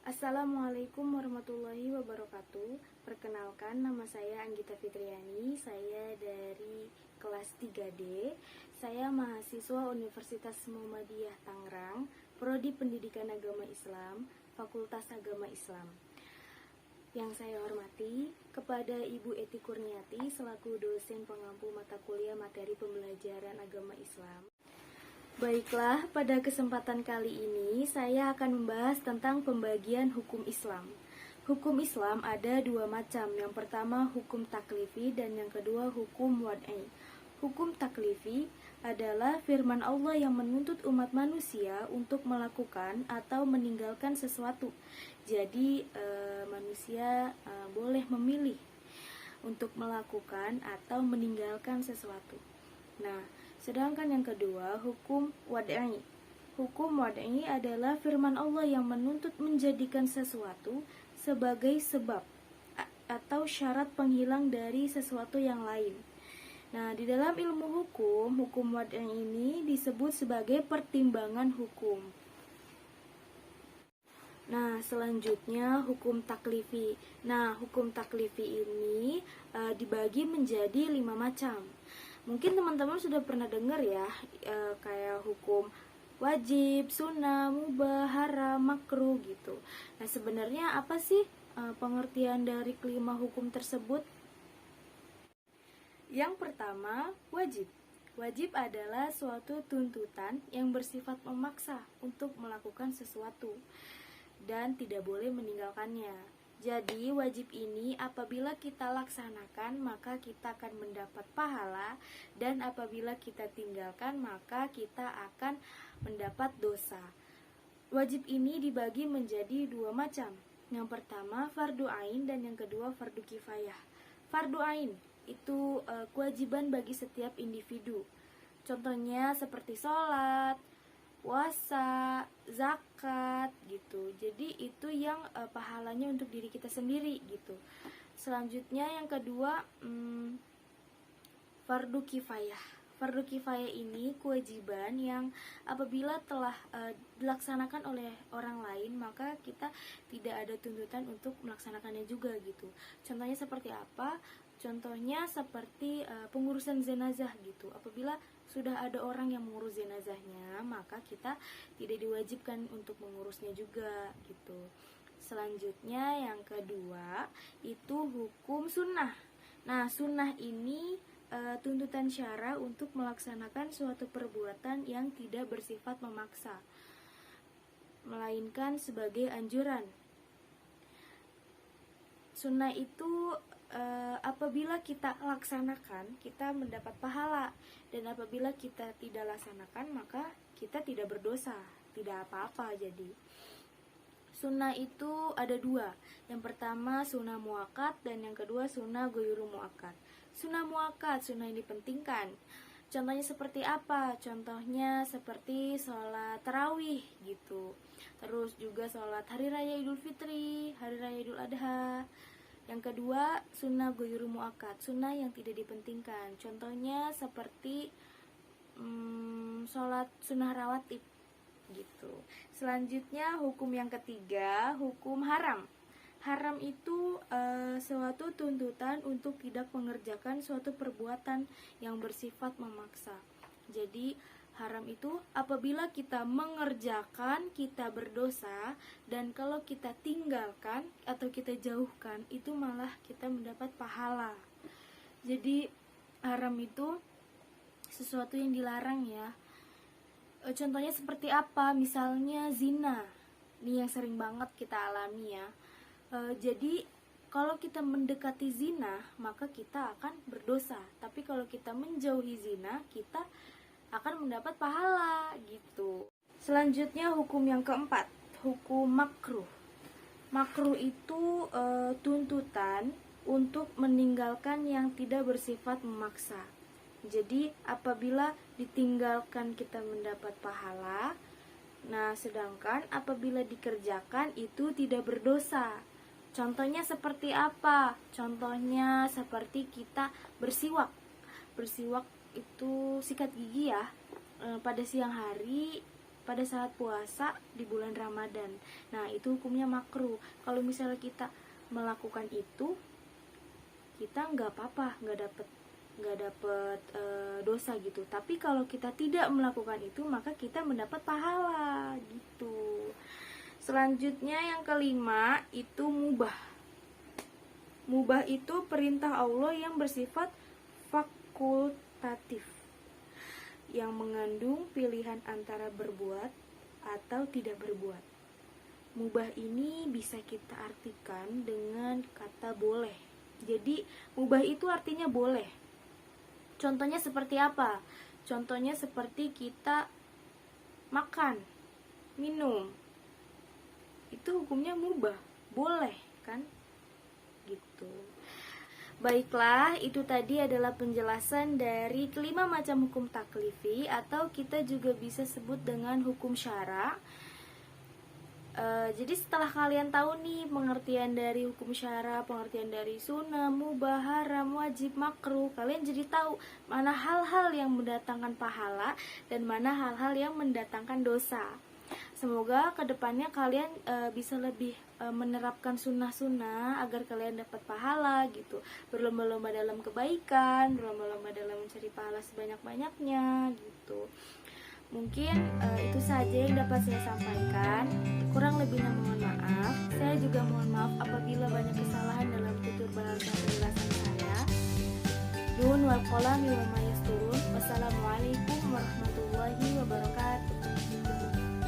Assalamualaikum warahmatullahi wabarakatuh. Perkenalkan, nama saya Anggita Fitriani. Saya dari kelas 3D. Saya mahasiswa Universitas Muhammadiyah Tangerang, Prodi Pendidikan Agama Islam, Fakultas Agama Islam. Yang saya hormati kepada Ibu Eti Kurniati selaku dosen pengampu mata kuliah materi pembelajaran agama Islam. Baiklah, pada kesempatan kali ini saya akan membahas tentang pembagian hukum Islam. Hukum Islam ada dua macam, yang pertama hukum taklifi dan yang kedua hukum wad'i. Hukum taklifi adalah firman Allah yang menuntut umat manusia untuk melakukan atau meninggalkan sesuatu. Jadi manusia boleh memilih untuk melakukan atau meninggalkan sesuatu. Nah, sedangkan yang kedua, hukum wad'i. Hukum wad'i adalah firman Allah yang menuntut menjadikan sesuatu sebagai sebab atau syarat penghilang dari sesuatu yang lain. Nah, di dalam ilmu hukum wad'i ini disebut sebagai pertimbangan hukum. Nah, selanjutnya hukum taklifi. Nah, hukum taklifi ini dibagi menjadi 5 macam. Mungkin teman-teman sudah pernah dengar ya, kayak hukum wajib, sunnah, mubah, haram, makruh gitu. Nah, sebenarnya apa sih pengertian dari kelima hukum tersebut? Yang pertama, wajib. Wajib adalah suatu tuntutan yang bersifat memaksa untuk melakukan sesuatu dan tidak boleh meninggalkannya. Jadi wajib ini apabila kita laksanakan maka kita akan mendapat pahala, dan apabila kita tinggalkan maka kita akan mendapat dosa. Wajib ini dibagi menjadi 2 macam. Yang pertama fardu ain dan yang kedua fardu kifayah. Fardu ain itu kewajiban bagi setiap individu. Contohnya seperti sholat, puasa, zakat gitu. Jadi itu yang pahalanya untuk diri kita sendiri gitu. Selanjutnya yang kedua fardu kifayah. Fardu kifayah ini kewajiban yang apabila telah dilaksanakan oleh orang lain maka kita tidak ada tuntutan untuk melaksanakannya juga gitu. Contohnya seperti apa? Contohnya seperti pengurusan jenazah gitu. Apabila sudah ada orang yang mengurus jenazahnya, maka kita tidak diwajibkan untuk mengurusnya juga gitu. Selanjutnya yang kedua itu hukum sunnah. Nah, sunnah ini tuntutan syara untuk melaksanakan suatu perbuatan yang tidak bersifat memaksa, melainkan sebagai anjuran. Sunnah itu apabila kita laksanakan kita mendapat pahala, dan apabila kita tidak laksanakan maka kita tidak berdosa, tidak apa-apa. Jadi sunnah itu ada 2. Yang pertama sunnah muakkad dan yang kedua sunnah ghairu muakkad. Sunnah muakkad, sunnah yang dipentingkan. Contohnya seperti apa? Contohnya seperti sholat tarawih gitu. Terus juga sholat hari raya Idul Fitri, hari raya Idul Adha. Yang kedua, sunnah ghairu muakkad, sunnah yang tidak dipentingkan. Contohnya seperti sholat sunnah rawatib gitu. Selanjutnya hukum yang ketiga, hukum haram. Haram itu suatu tuntutan untuk tidak mengerjakan suatu perbuatan yang bersifat memaksa. Jadi haram itu apabila kita mengerjakan kita berdosa, dan kalau kita tinggalkan atau kita jauhkan itu malah kita mendapat pahala. Jadi haram itu sesuatu yang dilarang ya. Contohnya seperti apa? Misalnya zina. Ini yang sering banget kita alami ya. Jadi kalau kita mendekati zina maka kita akan berdosa, tapi kalau kita menjauhi zina kita akan mendapat pahala gitu. Selanjutnya hukum yang keempat, hukum makruh. Makruh itu tuntutan untuk meninggalkan yang tidak bersifat memaksa. Jadi apabila ditinggalkan kita mendapat pahala, nah sedangkan apabila dikerjakan itu tidak berdosa. Contohnya seperti apa? Contohnya seperti kita bersiwak. Bersiwak itu sikat gigi ya. Pada siang hari pada saat puasa di bulan Ramadan. Nah, itu hukumnya makruh. Kalau misalnya kita melakukan itu, kita nggak apa-apa, nggak dapet dosa gitu. Tapi kalau kita tidak melakukan itu, maka kita mendapat pahala gitu. Selanjutnya yang kelima itu mubah. Mubah itu perintah Allah yang bersifat fakultatif, yang mengandung pilihan antara berbuat atau tidak berbuat. Mubah ini bisa kita artikan dengan kata boleh. Jadi mubah itu artinya boleh. Contohnya seperti apa? Contohnya seperti kita makan, minum. Itu hukumnya mubah, boleh kan? Gitu. Baiklah, itu tadi adalah penjelasan dari kelima macam hukum taklifi, atau kita juga bisa sebut dengan hukum syara. Jadi setelah kalian tahu nih pengertian dari hukum syara, pengertian dari sunnah, mubah, haram, wajib, makruh, kalian jadi tahu mana hal-hal yang mendatangkan pahala dan mana hal-hal yang mendatangkan dosa. Semoga kedepannya kalian bisa lebih menerapkan sunnah-sunnah agar kalian dapat pahala gitu. Berlomba-lomba dalam kebaikan, berlomba-lomba dalam mencari pahala sebanyak-banyaknya gitu. Mungkin itu saja yang dapat saya sampaikan. Kurang lebihnya mohon maaf. Saya juga mohon maaf apabila banyak kesalahan dalam tutur bahasa penjelasan saya. Nun wal qalam wa ma yasturun. Wassalamualaikum warahmatullahi wabarakatuh.